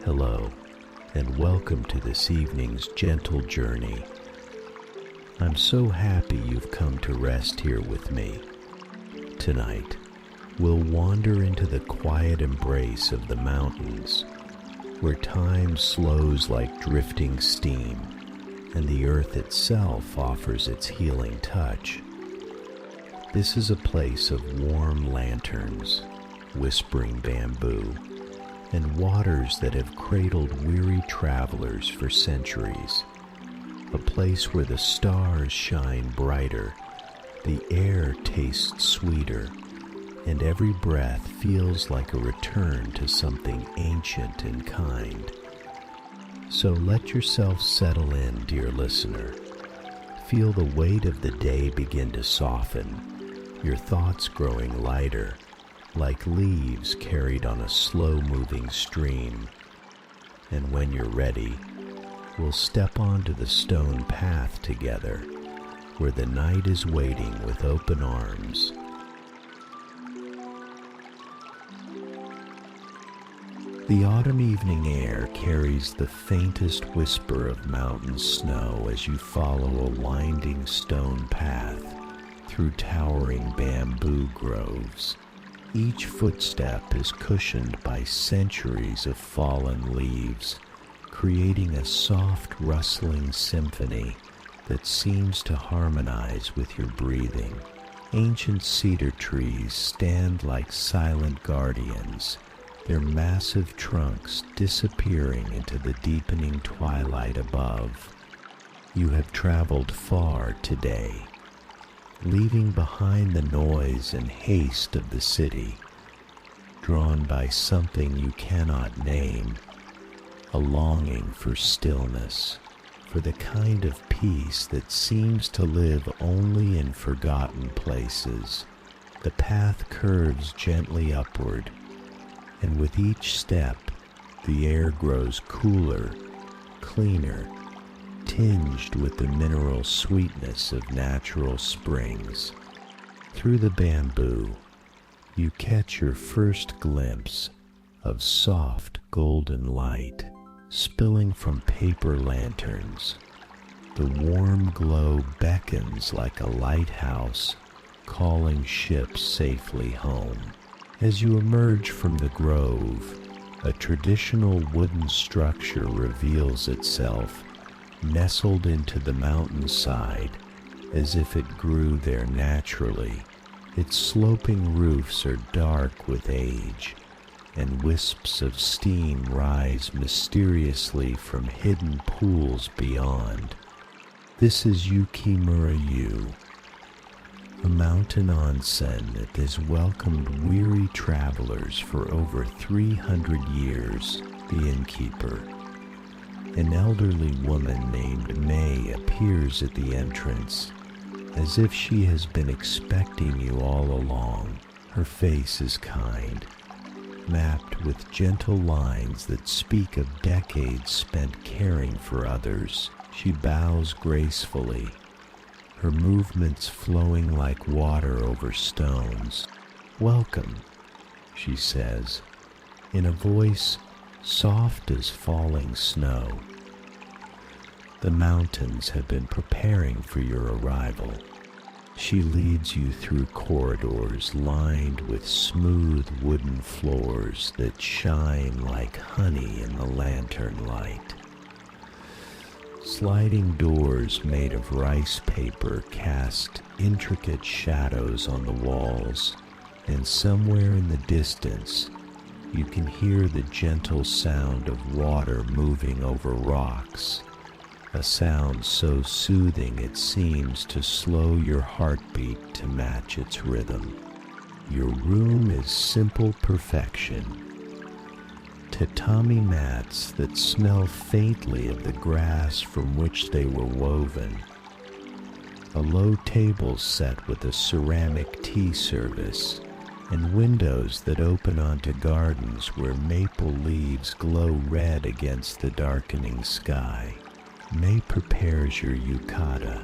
Hello, and welcome to this evening's gentle journey. I'm so happy you've come to rest here with me. Tonight, we'll wander into the quiet embrace of the mountains, where time slows like drifting steam, and the earth itself offers its healing touch. This is a place of warm lanterns, whispering bamboo, and waters that have cradled weary travelers for centuries. A place where the stars shine brighter, the air tastes sweeter, and every breath feels like a return to something ancient and kind. So let yourself settle in, dear listener. Feel the weight of the day begin to soften, your thoughts growing lighter, like leaves carried on a slow-moving stream. And when you're ready, we'll step onto the stone path together, where the night is waiting with open arms. The autumn evening air carries the faintest whisper of mountain snow as you follow a winding stone path through towering bamboo groves. Each footstep is cushioned by centuries of fallen leaves, creating a soft rustling symphony that seems to harmonize with your breathing. Ancient cedar trees stand like silent guardians, their massive trunks disappearing into the deepening twilight above. You have traveled far today, leaving behind the noise and haste of the city, drawn by something you cannot name, a longing for stillness, for the kind of peace that seems to live only in forgotten places. The path curves gently upward, and with each step, the air grows cooler, cleaner, tinged with the mineral sweetness of natural springs. Through the bamboo, you catch your first glimpse of soft golden light spilling from paper lanterns. The warm glow beckons like a lighthouse calling ships safely home. As you emerge from the grove, a traditional wooden structure reveals itself, nestled into the mountainside as if it grew there naturally. Its sloping roofs are dark with age, and wisps of steam rise mysteriously from hidden pools beyond. This is Yukimura-yu, a mountain onsen that has welcomed weary travelers for over 300 years. The innkeeper, an elderly woman named May, appears at the entrance, as if she has been expecting you all along. Her face is kind, mapped with gentle lines that speak of decades spent caring for others. She bows gracefully, her movements flowing like water over stones. "Welcome," she says, in a voice soft as falling snow. The mountains have been preparing for your arrival. She leads you through corridors lined with smooth wooden floors that shine like honey in the lantern light. Sliding doors made of rice paper cast intricate shadows on the walls, and somewhere in the distance, you can hear the gentle sound of water moving over rocks, a sound so soothing it seems to slow your heartbeat to match its rhythm. Your room is simple perfection. Tatami mats that smell faintly of the grass from which they were woven. A low table set with a ceramic tea service, and windows that open onto gardens where maple leaves glow red against the darkening sky. May prepares your yukata,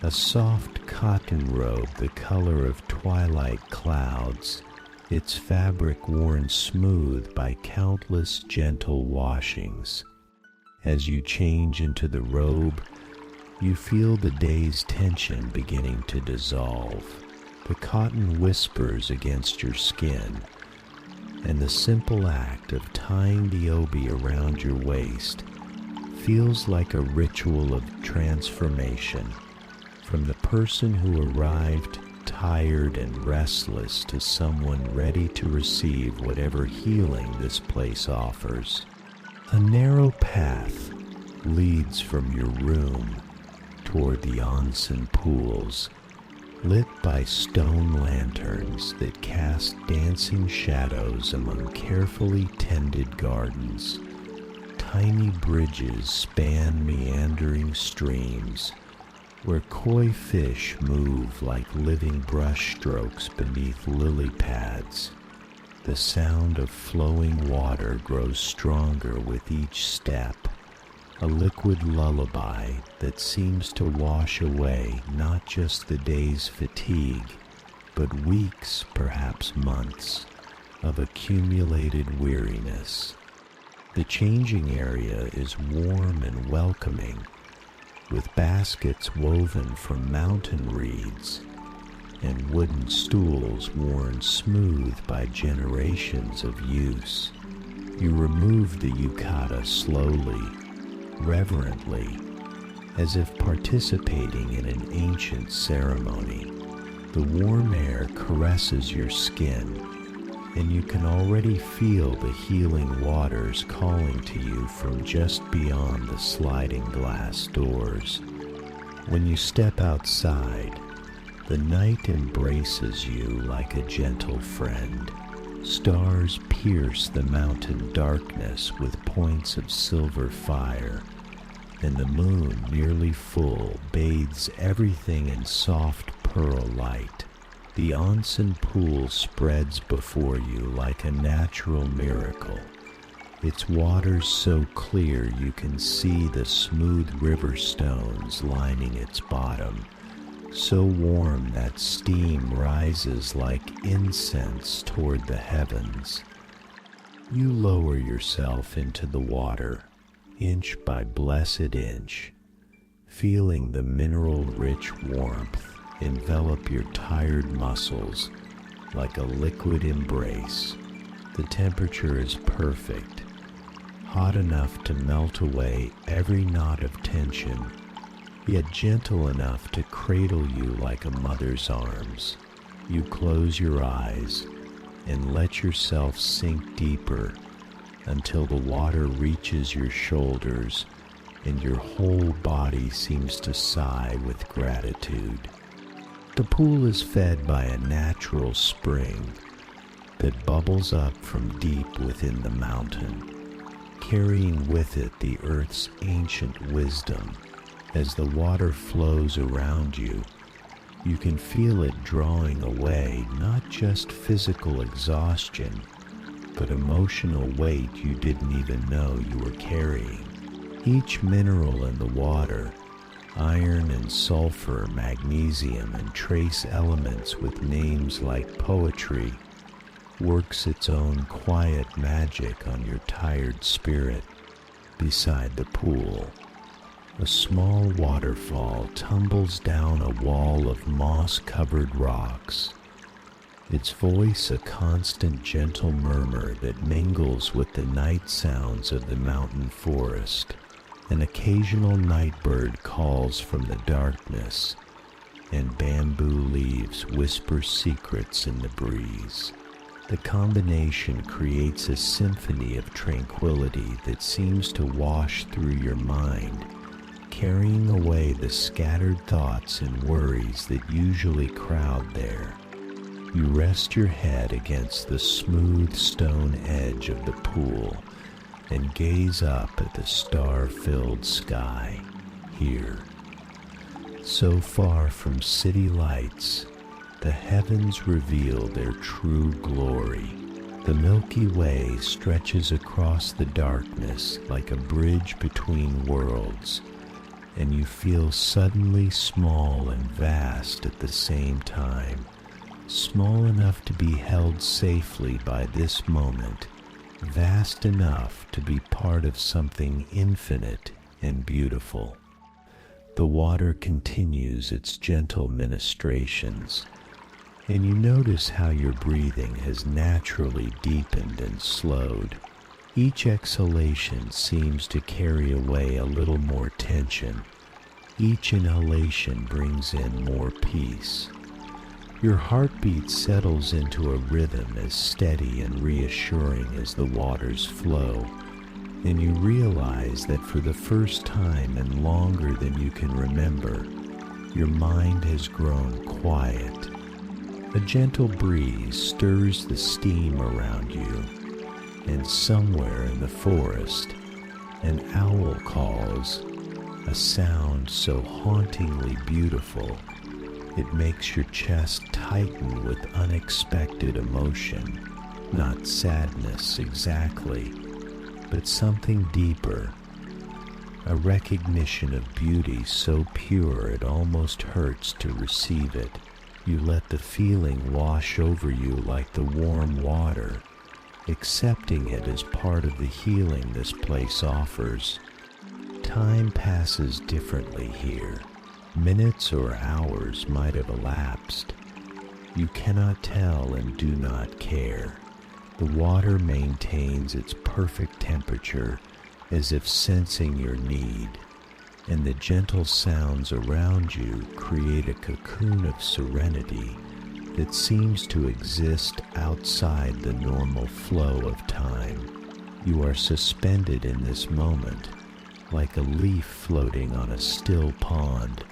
a soft cotton robe the color of twilight clouds its fabric worn smooth by countless gentle washings. As you change into the robe, you feel the day's tension beginning to dissolve. The cotton whispers against your skin, and the simple act of tying the obi around your waist feels like a ritual of transformation, from the person who arrived tired and restless to someone ready to receive whatever healing this place offers. A narrow path leads from your room toward the onsen pools, lit by stone lanterns that cast dancing shadows among carefully tended gardens. Tiny bridges span meandering streams, where koi fish move like living brushstrokes beneath lily pads. The sound of flowing water grows stronger with each step, a liquid lullaby that seems to wash away not just the day's fatigue, but weeks, perhaps months, of accumulated weariness. The changing area is warm and welcoming, with baskets woven from mountain reeds and wooden stools worn smooth by generations of use. You remove the yukata slowly, reverently, as if participating in an ancient ceremony. The warm air caresses your skin, and you can already feel the healing waters calling to you from just beyond the sliding glass doors. When you step outside, the night embraces you like a gentle friend. Stars pierce the mountain darkness with points of silver fire, and the moon, nearly full, bathes everything in soft pearl light. The onsen pool spreads before you like a natural miracle, its waters so clear you can see the smooth river stones lining its bottom, so warm that steam rises like incense toward the heavens. You lower yourself into the water, inch by blessed inch, feeling the mineral-rich warmth envelop your tired muscles like a liquid embrace. The temperature is perfect, hot enough to melt away every knot of tension, yet gentle enough to cradle you like a mother's arms. You close your eyes and let yourself sink deeper until the water reaches your shoulders and your whole body seems to sigh with gratitude. The pool is fed by a natural spring that bubbles up from deep within the mountain, carrying with it the earth's ancient wisdom. As the water flows around you, you can feel it drawing away not just physical exhaustion, but emotional weight you didn't even know you were carrying. Each mineral in the water, iron and sulfur, magnesium, and trace elements with names like poetry, works its own quiet magic on your tired spirit. Beside the pool, a small waterfall tumbles down a wall of moss-covered rocks, its voice a constant gentle murmur that mingles with the night sounds of the mountain forest. An occasional night bird calls from the darkness, and bamboo leaves whisper secrets in the breeze. The combination creates a symphony of tranquility that seems to wash through your mind, carrying away the scattered thoughts and worries that usually crowd there. You rest your head against the smooth stone edge of the pool and gaze up at the star-filled sky. Here, so far from city lights, the heavens reveal their true glory. The Milky Way stretches across the darkness like a bridge between worlds, and you feel suddenly small and vast at the same time, small enough to be held safely by this moment, vast enough to be part of something infinite and beautiful. The water continues its gentle ministrations, and you notice how your breathing has naturally deepened and slowed. Each exhalation seems to carry away a little more tension. Each inhalation brings in more peace. Your heartbeat settles into a rhythm as steady and reassuring as the water's flow, and you realize that for the first time and longer than you can remember, your mind has grown quiet. A gentle breeze stirs the steam around you, and somewhere in the forest, an owl calls, a sound so hauntingly beautiful it makes your chest tighten with unexpected emotion, not sadness exactly, but something deeper, a recognition of beauty so pure it almost hurts to receive it. You let the feeling wash over you like the warm water, accepting it as part of the healing this place offers. Time passes differently here. Minutes or hours might have elapsed. You cannot tell and do not care. The water maintains its perfect temperature as if sensing your need, and the gentle sounds around you create a cocoon of serenity that seems to exist outside the normal flow of time. You are suspended in this moment, like a leaf floating on a still pond,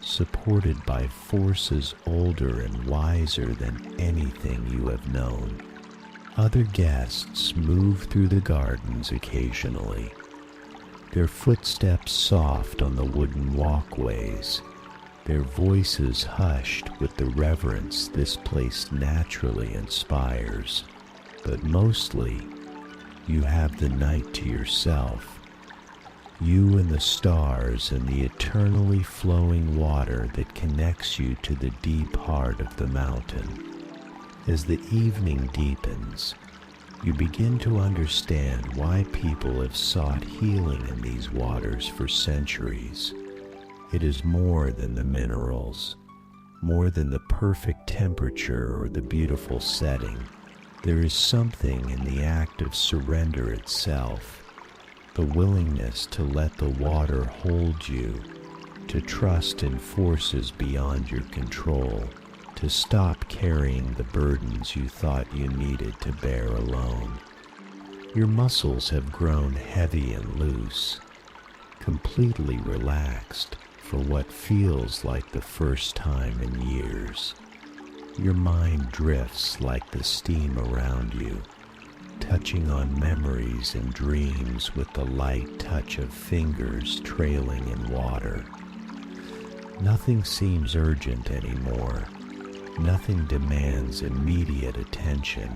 supported by forces older and wiser than anything you have known. Other guests move through the gardens occasionally, their footsteps soft on the wooden walkways, their voices hushed with the reverence this place naturally inspires. But mostly, you have the night to yourself. You and the stars and the eternally flowing water that connects you to the deep heart of the mountain. As the evening deepens, you begin to understand why people have sought healing in these waters for centuries. It is more than the minerals, more than the perfect temperature or the beautiful setting. There is something in the act of surrender itself, the willingness to let the water hold you, to trust in forces beyond your control, to stop carrying the burdens you thought you needed to bear alone. Your muscles have grown heavy and loose, completely relaxed for what feels like the first time in years. Your mind drifts like the steam around you, touching on memories and dreams with the light touch of fingers trailing in water. Nothing seems urgent anymore. Nothing demands immediate attention.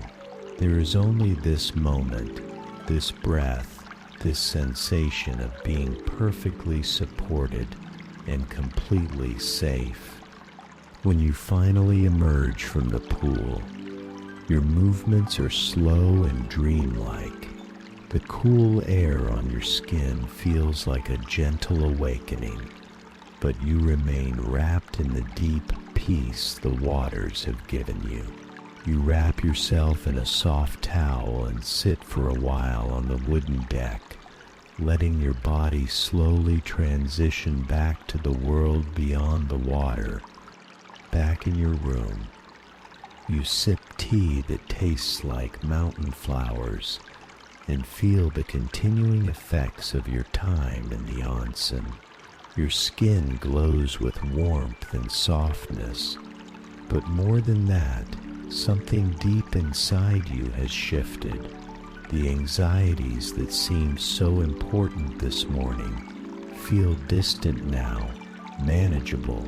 There is only this moment, this breath, this sensation of being perfectly supported and completely safe. When you finally emerge from the pool, your movements are slow and dreamlike. The cool air on your skin feels like a gentle awakening, but you remain wrapped in the deep peace the waters have given you. You wrap yourself in a soft towel and sit for a while on the wooden deck, letting your body slowly transition back to the world beyond the water. Back in your room, you sip tea that tastes like mountain flowers and feel the continuing effects of your time in the onsen. Your skin glows with warmth and softness, but more than that, something deep inside you has shifted. The anxieties that seemed so important this morning feel distant now, manageable,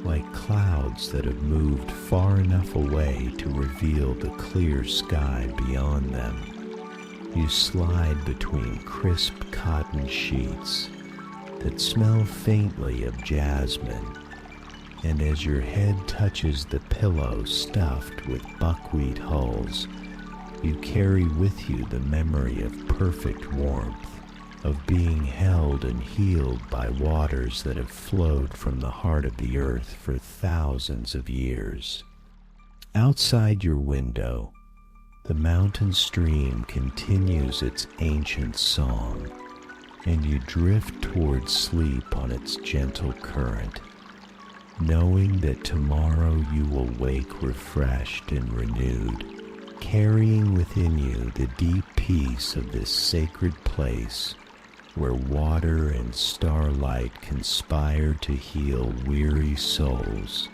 like clouds that have moved far enough away to reveal the clear sky beyond them. You slide between crisp cotton sheets that smell faintly of jasmine, and as your head touches the pillow stuffed with buckwheat hulls, you carry with you the memory of perfect warmth, of being held and healed by waters that have flowed from the heart of the earth for thousands of years. Outside your window, the mountain stream continues its ancient song, and you drift towards sleep on its gentle current, knowing that tomorrow you will wake refreshed and renewed, carrying within you the deep peace of this sacred place where water and starlight conspire to heal weary souls.